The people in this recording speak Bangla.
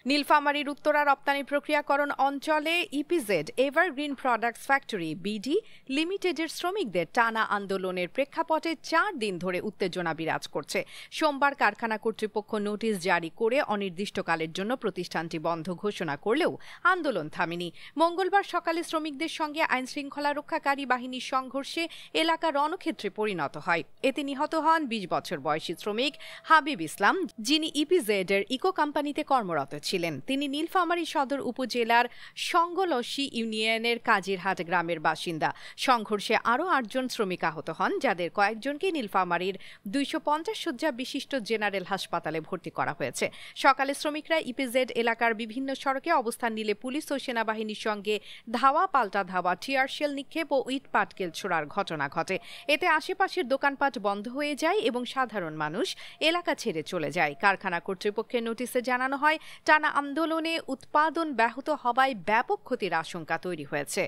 নীলফামারীর উত্তরা রপ্তানি প্রক্রিয়াকরণ অঞ্চলে EPZ evergreen products factory BD লিমিটেডের শ্রমিকদের টানা আন্দোলনের প্রেক্ষাপটে 4 দিন ধরে উত্তেজনা বিরাজ করছে। সোমবার কারখানা কর্তৃপক্ষ নোটিশ জারি করে অনির্দিষ্টকালের জন্য প্রতিষ্ঠানটি বন্ধ ঘোষণা করলেও আন্দোলন থামেনি। মঙ্গলবার সকালে শ্রমিকদের সঙ্গে আইনশৃঙ্খলা রক্ষাকারী বাহিনীর সংঘর্ষে এলাকা রণক্ষেত্রে পরিণত হয়। এতে নিহত হন 20 বছর বয়সী শ্রমিক হাবিব ইসলাম, যিনি ইপিজেডের ইকো কোম্পানিতে কর্মরত ছিলেন। তিনি নীলফামারী সদর উপজেলার সঙ্গলসী ইউনিয়নের কাজিরহাট গ্রামের বাসিন্দা। সংঘর্ষে আরও 8 জন শ্রমিক আহত হন, যাদের কয়েকজনকে নীলফামারীর 250 শয্যা বিশিষ্ট জেনারেল হাসপাতালে ভর্তি করা হয়েছে। সকালে শ্রমিকরা ইপিজেড এলাকার বিভিন্ন সড়কে অবস্থান নিলে পুলিশ ও সেনাবাহিনীর সঙ্গে ধাওয়া পাল্টা ধাওয়া, টিয়ার শেল নিক্ষেপ ও ইট পাটকেল ছোড়ার ঘটনা ঘটে। এতে আশেপাশের দোকানপাট বন্ধ হয়ে যায় এবং সাধারণ মানুষ এলাকা ছেড়ে চলে যায়। কারখানা কর্তৃপক্ষের নোটিশে জানানো হয়, টানা আন্দোলনে উৎপাদন ব্যাহত হওয়ায় ব্যাপক ক্ষতির আশঙ্কা তৈরি হয়েছে।